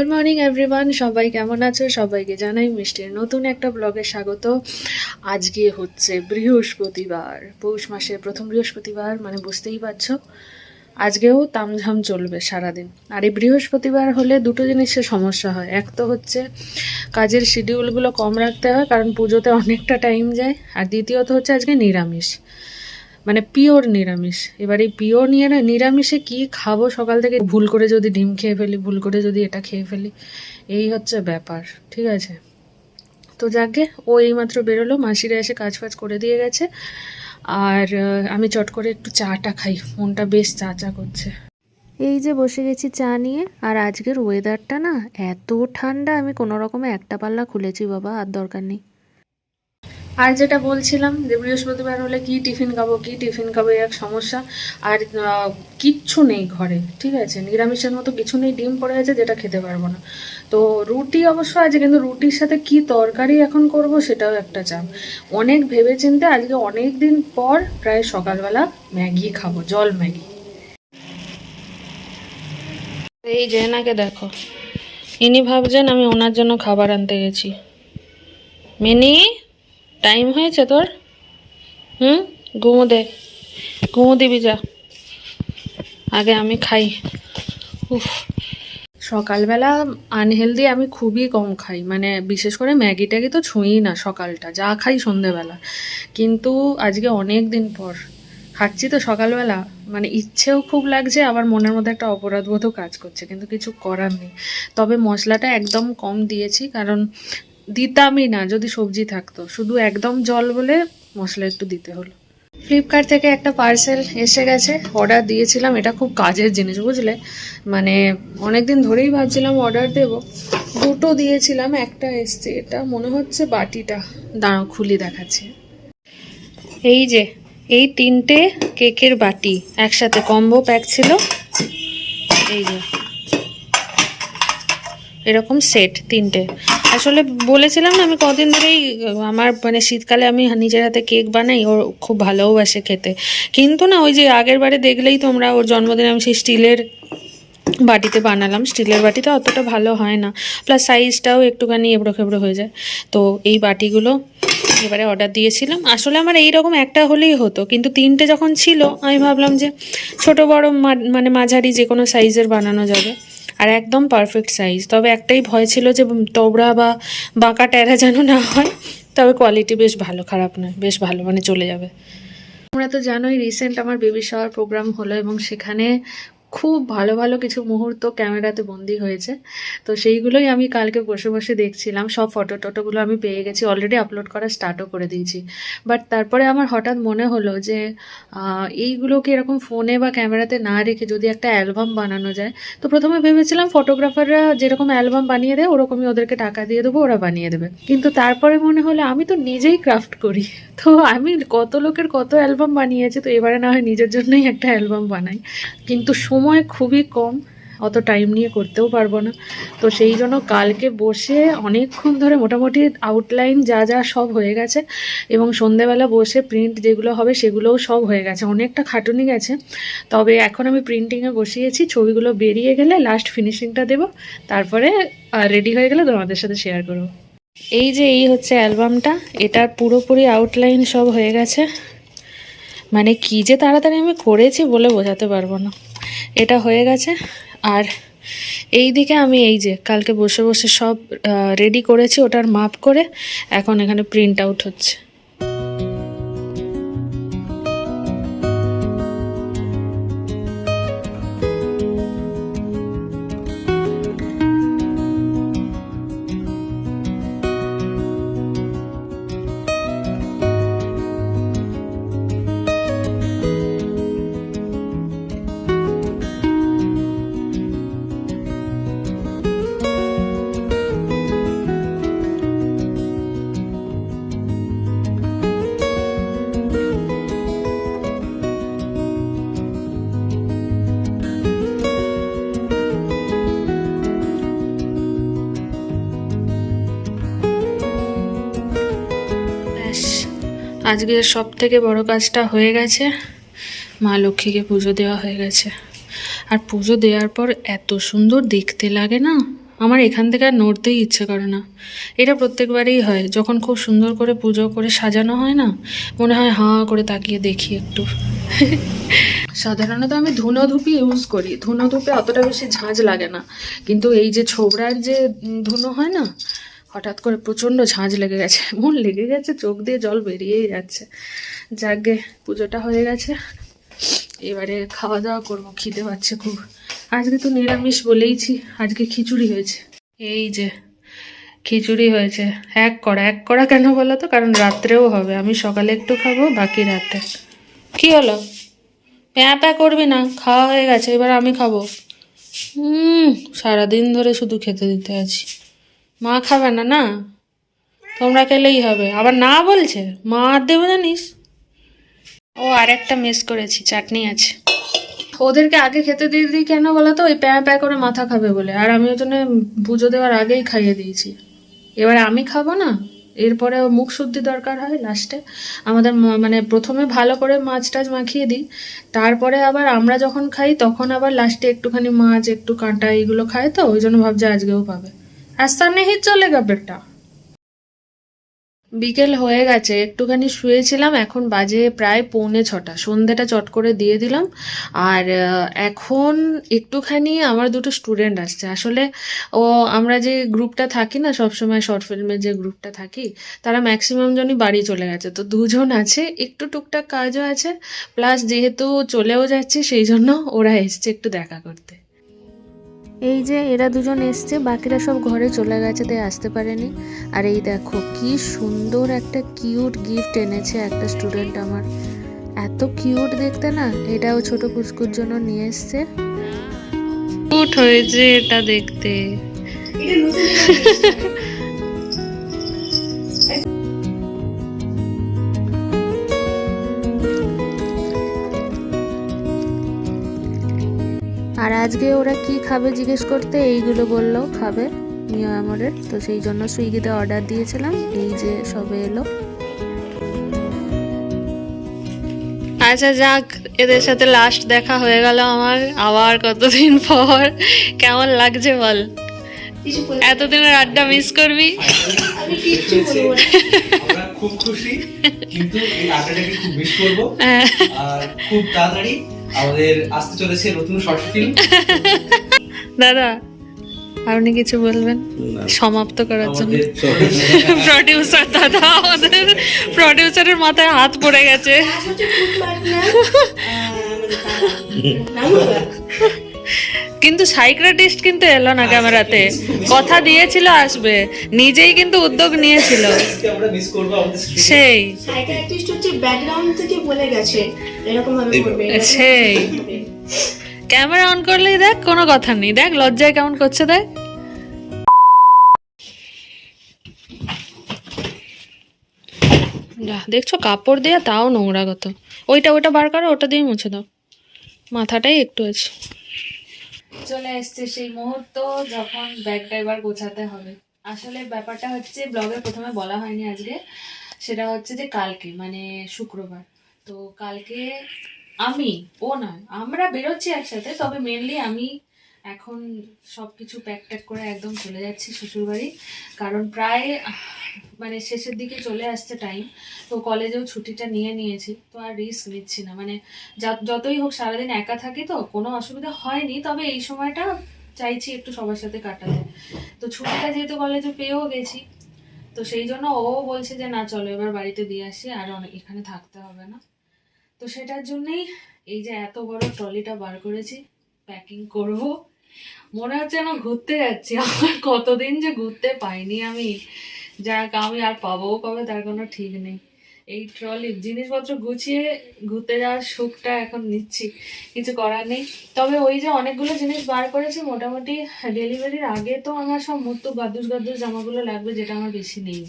Good morning everyone, সবাই কেমন আছো? সবাইকে জানাই মিষ্টির নতুন একটা ব্লগে স্বাগত। আজকে হচ্ছে বৃহস্পতিবার, পৌষ মাসের প্রথম বৃহস্পতিবার, মানে বুঝতেই পারছো আজকেও তামঝাম চলবে সারাদিন। আর এই বৃহস্পতিবার হলে দুটো জিনিসের সমস্যা হয়। এক তো হচ্ছে কাজের শিডিউলগুলো কম রাখতে হয়, কারণ পুজোতে অনেকটা টাইম যায়। আর দ্বিতীয়ত হচ্ছে আজকে নিরামিষ, মানে পিওর নিরামিষ। এবার এই পিওর নিরামিষে কি খাবো সকাল থেকে, ভুল করে যদি ডিম খেয়ে ফেলি, ভুল করে যদি এটা খেয়ে ফেলি, এই হচ্ছে ব্যাপার। ঠিক আছে, তো যাকে ও এইমাত্র বেরোলো, মাসিরা এসে কাজ ফাজ করে দিয়ে গেছে। আর আমি চট করে একটু চাটা খাই, মনটা বেশ চা চা করছে। এই যে বসে গেছি চা নিয়ে। আর আজকের ওয়েদারটা না এত ঠান্ডা, আমি কোনো রকমে একটা পাল্লা খুলেছি বাবা, আর দরকার নেই। আর যেটা বলছিলাম যে বৃহস্পতিবার হলে কি টিফিন খাবো, কি টিফিন খাবো, এক সমস্যা। আর কিচ্ছু নেই ঘরে, ঠিক আছে, নিরামিষের মতো কিছু নেই, ডিম পড়ে আছে যেটা খেতে পারবো না। তো রুটি অবশ্য আছে, কিন্তু রুটির সাথে কি তরকারি এখন করব সেটাও একটা চাপ। অনেক ভেবে চিন্তে আজকে অনেক দিন পর প্রায় সকালবেলা ম্যাগি খাবো, জল ম্যাগি। এই যে এনাকে দেখো, ইনি ভাবছেন আমি ওনার জন্য খাবার আনতে গেছি। মিনি, টাইম হয়েছে তোর? ঘুমো দে, ঘুমো দিবি যা, আগে আমি খাই। উফ, সকালবেলা আনহেলদি আমি খুবই কম খাই, মানে বিশেষ করে ম্যাগি ট্যাগি তো ছুঁই না সকালটা, যা খাই সন্ধেবেলা। কিন্তু আজকে অনেক দিন পর খাচ্ছি তো সকালবেলা, মানে ইচ্ছেও খুব লাগছে, আবার মনের মধ্যে একটা অপরাধবোধও কাজ করছে, কিন্তু কিছু করার নেই। তবে মশলাটা একদম কম দিয়েছি, কারণ দিতামই না যদি সবজি থাকতো, শুধু একদম জল বলে মশলা একটু দিতে হলো। ফ্লিপকার্ট থেকে একটা পার্সেল এসে গেছে, অর্ডার দিয়েছিলাম। এটা খুব কাজের জিনিস, বুঝলে, মানে অনেকদিন ধরেই ভাবছিলাম অর্ডার দেব। দুটো দিয়েছিলাম, একটা এসছে, এটা মনে হচ্ছে বাটিটা, দাঁড়াও খুলি দেখাচ্ছি। এই যে এই তিনটে কেকের বাটি একসাথে কম্বো প্যাক ছিল, এই যে এরকম সেট তিনটে। আসলে বলেছিলাম না আমি কদিন ধরেই, আমার মানে শীতকালে আমি নিজের হাতে কেক বানাই, ওর খুব ভালোবাসে খেতে। কিন্তু না, ওই যে আগের বারে দেখলেই তোমরা, ওর জন্মদিনে আমি সেই স্টিলের বাটিতে বানালাম। স্টিলের বাটিতে অতটা ভালো হয় না, প্লাস সাইজটাও একটুখানি এবড়ো খেবড়ো হয়ে যায়। তো এই বাটিগুলো এবারে অর্ডার দিয়েছিলাম। আসলে আমার এইরকম একটা হলেই হতো, কিন্তু তিনটে যখন ছিল আমি ভাবলাম যে ছোট বড় মানে মাঝারি যে কোনো সাইজের বানানো যাবে, আর একদম পারফেক্ট সাইজ। তবে একটাই ভয় ছিল যে তোবড়া বা বাঁকা ট্যারা যেন না হয়। তবে কোয়ালিটি বেশ ভালো, খারাপ নয়, বেশ ভালো, মানে চলে যাবে। তোমরা তো জানোই রিসেন্ট আমার বেবি শাওয়ার প্রোগ্রাম হলো, এবং সেখানে খুব ভালো ভালো কিছু মুহূর্ত ক্যামেরাতে বন্দি হয়েছে। তো সেইগুলোই আমি কালকে বসে বসে দেখছিলাম। সব ফটো টটোগুলো আমি পেয়ে গেছি, অলরেডি আপলোড করা স্টার্টও করে দিয়েছি। বাট তারপরে আমার হঠাৎ মনে হলো যে এইগুলোকে এরকম ফোনে বা ক্যামেরাতে না রেখে যদি একটা অ্যালবাম বানানো যায়। তো প্রথমে ভেবেছিলাম ফটোগ্রাফাররা যেরকম অ্যালবাম বানিয়ে দেয় ওরকমই ওদেরকে টাকা দিয়ে দেবো, ওরা বানিয়ে দেবে। কিন্তু তারপরে মনে হলো আমি তো নিজেই ক্রাফট করি, তো আমি কত লোকের কত অ্যালবাম বানিয়েছি, তো এবারে না হয় নিজের জন্যই একটা অ্যালবাম বানাই। কিন্তু সময় খুবই কম, অত টাইম নিয়ে করতেও পারবো না। তো সেই জন্য কালকে বসে অনেকক্ষণ ধরে মোটামুটি আউটলাইন যা যা সব হয়ে গেছে, এবং সন্ধেবেলা বসে প্রিন্ট যেগুলো হবে সেগুলোও সব হয়ে গেছে, অনেকটা খাটুনি গেছে। তবে এখন আমি প্রিন্টিংয়ে বসিয়েছি, ছবিগুলো বেরিয়ে গেলে লাস্ট ফিনিশিংটা দেবো, তারপরে রেডি হয়ে গেলে তোমাদের সাথে শেয়ার করবো। এই যে এই হচ্ছে অ্যালবামটা, এটার পুরোপুরি আউটলাইন সব হয়ে গেছে। মানে কি যে তাড়াতাড়ি আমি করেছি বলে বোঝাতে পারবো না। এটা হয়ে গেছে। আর এই দিকে আমি এই যে কালকে বসে বসে সব রেডি করেছি, ওটার মাপ করে এখন এখানে প্রিন্ট আউট হচ্ছে। আজকের সব থেকে বড় কাজটা হয়ে গেছে, মা লক্ষ্মীকে পুজো দেওয়া হয়ে গেছে। আর পুজো দেওয়ার পর এত সুন্দর দেখতে লাগে না, আমার এখান থেকে আর নড়তেই ইচ্ছে করে না। এটা প্রত্যেকবারেই হয়, যখন খুব সুন্দর করে পুজো করে সাজানো হয় না, মনে হয় হাঁ করে তাকিয়ে দেখি একটু। সাধারণত আমি ধুনো ধূপই ইউজ করি, ধুনো ধূপে অতটা বেশি ঝাঁঝ লাগে না, কিন্তু এই যে ছোবড়ার যে ধুনো হয় না, হঠাৎ করে প্রচণ্ড ঝাঁঝ লেগে গেছে, এমন লেগে গেছে চোখ দিয়ে জল বেরিয়েই যাচ্ছে। যাকে পুজোটা হয়ে গেছে, এবারে খাওয়া দাওয়া করবো, খিদে পাচ্ছে খুব। আজকে তো নিরামিষ বলেইছি, আজকে খিচুড়ি হয়েছে। এই যে খিচুড়ি হয়েছে এক কড়া কেন বলো তো, কারণ রাত্রেও হবে, আমি সকালে একটু খাবো, বাকি রাতে। কি হলো, প্যাঁ প্যাঁ করবি না, খাওয়া হয়ে গেছে, এবার আমি খাবো। সারাদিন ধরে শুধু খেতে দিতে আছি। মা খাবে না? না, তোমরা খেলেই হবে। আবার না বলছে, মা আর দেবো জানিস। ও আর একটা মিস করেছি, চাটনি আছে। ওদেরকে আগে খেতে দিয়ে দিই কেন বলো তো, ওই প্যাঁ প্যাঁ করে মাথা খাবে বলে, আর আমি ওই জন্য পুজো দেওয়ার আগেই খাইয়ে দিয়েছি। এবার আমি খাবো না, এরপরে মুখ শুদ্ধি দরকার হয় লাস্টে। আমাদের মানে প্রথমে ভালো করে মাছ টাছ মাখিয়ে দিই, তারপরে আবার আমরা যখন খাই তখন আবার লাস্টে একটুখানি মাছ, একটু কাঁটা, এইগুলো খায়, তো ওই জন্য ভাবছি আজকেও পাবে। আস্তা নেই চলেগা বেটা। বিকেল হয়ে গেছে, একটুখানি শুয়েছিলাম, এখন বাজে প্রায় 6:45, সন্ধেটা চট করে দিয়ে দিলাম। আর এখন একটুখানি আমার দুটো স্টুডেন্ট আসছে আসলে। ও আমরা যে গ্রুপটা থাকি না সবসময়, শর্ট ফিল্মের যে গ্রুপটা থাকি, তারা ম্যাক্সিমাম জনই বাড়ি চলে গেছে, তো দুজন আছে, একটু টুকটাক কাজও আছে, প্লাস যেহেতু চলেও যাচ্ছে সেই জন্য ওরা এসছে একটু দেখা করতে। এই যে এরা দুজন এসছে, বাকিরা সব ঘরে চলে গেছে, তাই আসতে পারেনি। আর এই দেখো কি সুন্দর একটা কিউট গিফট এনেছে একটা স্টুডেন্ট আমার, এত কিউট দেখতে না, এটাও ছোট পুচকুর জন্য নিয়ে এসছে। কিউট হয়েছে এটা দেখতে। আর আজকে ওরা কি খাবে জিজ্ঞেস করতে এইগুলো বললো খাবে মিয়া আমরের, তো সেই জন্য সুইগিতে অর্ডার দিয়েছিলাম, এই যে সবে এলো। আচ্ছা যাক, এদের সাথে লাস্ট দেখা হয়ে গেল আমার, আবার কতদিন পর। কেমন লাগছে বল, এতদিনের আড্ডা মিস করবি? আমরা খুব খুশি, কিন্তু এই আড্ডাটাকে খুব মিস করব। আর খুব তাড়াতাড়ি আমাদের আসতে চলেছে নতুন শর্ট ফিল্ম। দাদা আপনি কিছু বলবেন সমাপ্ত করার জন্য? প্রডিউসার দাদা, আমাদের প্রডিউসারের মাথায় হাত পড়ে গেছে। কিন্তু সাইকিয়াট্রিস্ট কিন্তু এলো না ক্যামেরাতে, কথা দিয়েছিল আসবে, নিজেই কিন্তু উদ্যোগ নিয়েছিল। আমরা মিস করব আমাদের সেই সাইকিয়াট্রিস্ট হচ্ছে ব্যাকগ্রাউন্ড থেকে বলে গেছে এরকম ভাবে করবে, সেই ক্যামেরা অন করলেই দেখ কোনো কথা নেই, দেখ লজ্জায় কেমন করছে, দেখ। দেখছো কাপড় দেয়া তাও নোংরা কত। ওইটা বার করো, ওটা দিয়ে মুছে দাও, মাথাটাই একটু আছে। চলে এসছে সেই মুহূর্ত যখন ব্যাগটা এবার গোছাতে হবে। আসলে ব্যাপারটা হচ্ছে, ব্লগে প্রথমে বলা হয়নি আজকে, সেটা হচ্ছে যে কালকে মানে শুক্রবার, তো কালকে আমি, ও নয়, আমরা বেরোচ্ছি একসাথে, তবে মেনলি আমি এখন সব কিছু প্যাক ট্যাক করে একদম চলে যাচ্ছি শ্বশুরবাড়ি, কারণ প্রায় মানে শেষের দিকে চলে আসছে টাইম, তো কলেজেও ছুটিটা নিয়ে নিয়েছি, তো আর রিস্ক নিচ্ছি না, মানে যতই হোক সারাদিন একা থাকি তো কোনো অসুবিধা হয়নি, তবে এই সময়টা চাইছি একটু সবার সাথে কাটাতে, তো ছুটিটা যেহেতু কলেজে পেয়েও গেছি, তো সেই জন্য ও বলছে যে না চলো এবার বাড়িতে দিয়ে আসি, আর অনেক এখানে থাকতে হবে না, তো সেটার জন্যই এই যে এত বড় ট্রলিটা বার করেছি, প্যাকিং করব। মনে হচ্ছে না ঘুরতে যাচ্ছি, আমার কতদিন যে ঘুরতে পাইনি আমি, যাক আমি আর পাবো কবে তার কোনো ঠিক নেই। এই ট্রলির জিনিসপত্র গুছিয়ে ঘুরতে যাওয়ার সুখটা এখন নিচ্ছি, কিছু করার নেই। তবে ওই যে অনেকগুলো জিনিস বার করেছি, মোটামুটি ডেলিভারির আগে তো আমার সব মতো গাদুস জামাগুলো লাগবে, যেটা আমার বেশি নেই,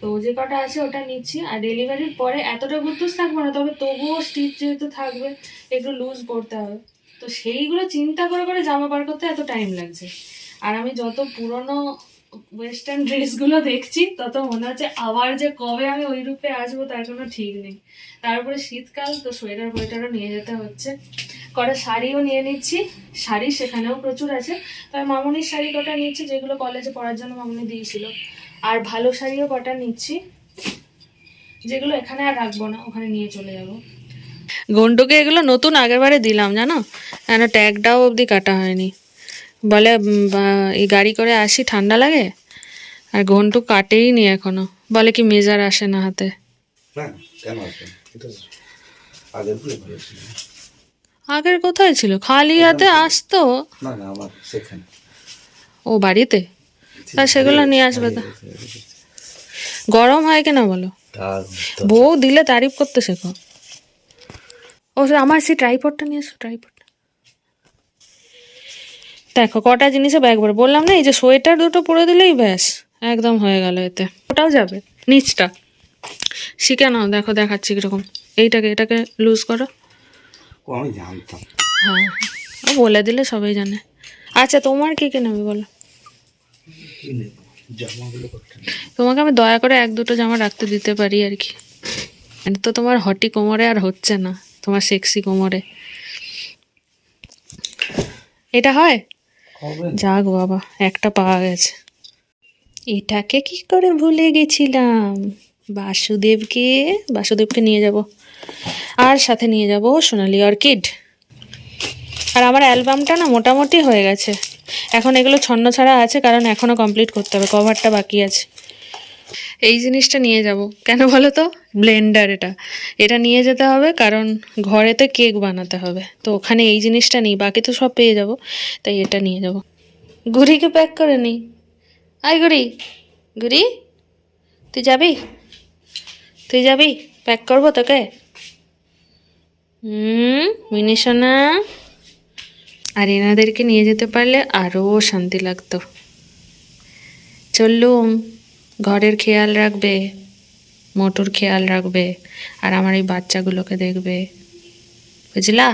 তো যে কটা আছে ওটা নিচ্ছি। আর ডেলিভারির পরে এতটা গুদ্দুস থাকবে না, তবে তবুও স্টিচ যেহেতু থাকবে একটু লুজ পড়তে হবে, তো সেইগুলো চিন্তা করে করে জামা বার করতে এত টাইম লাগছে। আর আমি যত পুরনো ওয়েস্টার্ন ড্রেসগুলো দেখছি তত মনে হচ্ছে আবার যে কবে আমি ওই রূপে আসবো তার কোনো ঠিক নেই। তারপরে শীতকাল, তো সোয়েটার ফোয়েটারও নিয়ে যেতে হচ্ছে। কটা শাড়িও নিয়ে নিচ্ছি, শাড়ি সেখানেও প্রচুর আছে, তবে মামুনির শাড়ি কটা নিচ্ছি যেগুলো কলেজে পড়ার জন্য মামুনি দিয়েছিল, আর ভালো শাড়িও কটা নিচ্ছি যেগুলো এখানে আর রাখবো না, ওখানে নিয়ে চলে যাবো। ঘন্টুকে এগুলো নতুন আগেরবারে দিলাম জানো, কেন ট্যাগটাও অবধি কাটা হয়নি, বলে এই গাড়ি করে আসি ঠান্ডা লাগে, আর ঘন্টু কাটেই নি এখনো, বলে কি মেজার আসে না হাতে। না কেন আসবে, এটা আগের গুলো ভালো ছিল। আগের কোথায় ছিল, খালি হাতে আসতো। না না আমার সেখানে ও বাড়িতে, তা সেগুলো নিয়ে আসবে তো। গরম হয় কিনা বলো, বউ দিলে তারিফ করতে শেখো। ও আমার সেই ট্রাইপডটা নিয়ে এসো, ট্রাইপড। দেখো কটা জিনিসে ব্যাগ ভরে, বললাম না এই যে সোয়েটার দুটো পরে দিলেই ব্যাস একদম হয়ে গেল, এতে ওটাও যাবে। নিচটা শিখে নাও, দেখো দেখাচ্ছি কিরকম, এটাকে লুজ করো। ও আমি জানতাম। হ্যাঁ, ও বলে দিলে সবাই জানে। আচ্ছা তোমার কি কি নেবে বলো? কি নেব, জামাগুলো করতে নেব। তোমাকে আমি দয়া করে এক দুটো জামা রাখতে দিতে পারি আর কি, এটা তো তোমার হটি কোমরে আর হচ্ছে না, তোমার সেক্সি কোমরে। এটা হয়? হবে না। যাক বাবা, একটা পাওয়া গেছে। এটাকে কি করে ভুলে গেছিলাম, বাসুদেবকে নিয়ে যাব, আর সাথে নিয়ে যাব সোনালি অর্কিড। আর আমার অ্যালবামটা না মোটামুটি হয়ে গেছে, এখন এগুলো ছন্ন ছাড়া আছে কারণ এখনও কমপ্লিট করতে হবে, কভারটা বাকি আছে। এই জিনিসটা নিয়ে যাব কেন বলো তো, ব্লেন্ডার, এটা নিয়ে যেতে হবে কারণ ঘরেতে কেক বানাতে হবে, তো ওখানে এই জিনিসটা নেই, বাকি তো সব পেয়ে যাব, তাই এটা নিয়ে যাব। গুড়িকে প্যাক করে নিই। আয় গুড়ি, গুড়ি তুই যাবি প্যাক করবো তোকে। মিনি সোনা, আর এনাদেরকে নিয়ে যেতে পারলে আরও শান্তি লাগতো। চললুম, ঘরের খেয়াল রাখবে, মোটর খেয়াল রাখবে, আর আমার এই বাচ্চাগুলোকে দেখবে, বুঝলা?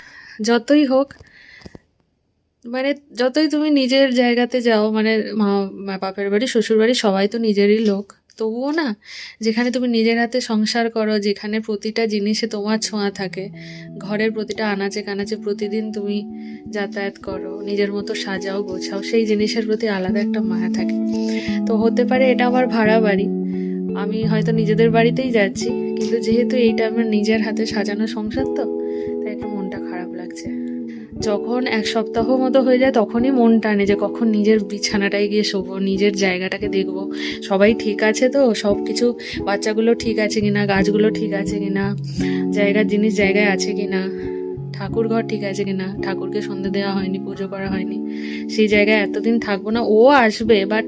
যতই হোক, মানে যতই তুমি নিজের জায়গাতে যাও, মানে মা বাপের বাড়ি শ্বশুর বাড়ি সবাই তো নিজেরই লোক, তবুও না যেখানে তুমি নিজের হাতে সংসার করো, যেখানে প্রতিটা জিনিসে তোমার ছোঁয়া থাকে, ঘরের প্রতিটা আনাচে কানাচে প্রতিদিন তুমি যাতায়াত করো, নিজের মতো সাজাও গোছাও, সেই জিনিসের প্রতি আলাদা একটা মায়া থাকে। তো হতে পারে এটা আমার ভাড়া বাড়ি, আমি হয়তো নিজেদের বাড়িতেই যাচ্ছি, কিন্তু যেহেতু এইটা আমার নিজের হাতে সাজানো সংসার, তো তাই একটু মনটা খারাপ লাগছে। যখন এক সপ্তাহ মতো হয়ে যায় তখনই মন টানে যে কখন নিজের বিছানাটায় গিয়ে শোবো, নিজের জায়গাটাকে দেখবো, সবাই ঠিক আছে তো, সব কিছু, বাচ্চাগুলো ঠিক আছে কিনা, গাছগুলো ঠিক আছে কিনা, জিনিস জায়গায় আছে কিনা, ঠাকুর ঘর ঠিক আছে কিনা, ঠাকুরকে সন্ধে দেওয়া হয়নি, পুজো করা হয়নি, সেই জায়গায় এতদিন থাকবো না। ও আসবে, বাট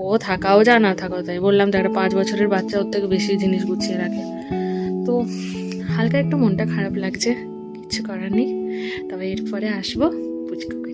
ও থাকাও যা না থাকাও তাই, বললাম তো একটা 5 বছরের বাচ্চা ওর থেকে বেশি জিনিস গুছিয়ে রাখে, তো হালকা একটু মনটা খারাপ লাগছে, কিচ্ছু করার নেই। তবে এরপরে আসবো পুচকুকে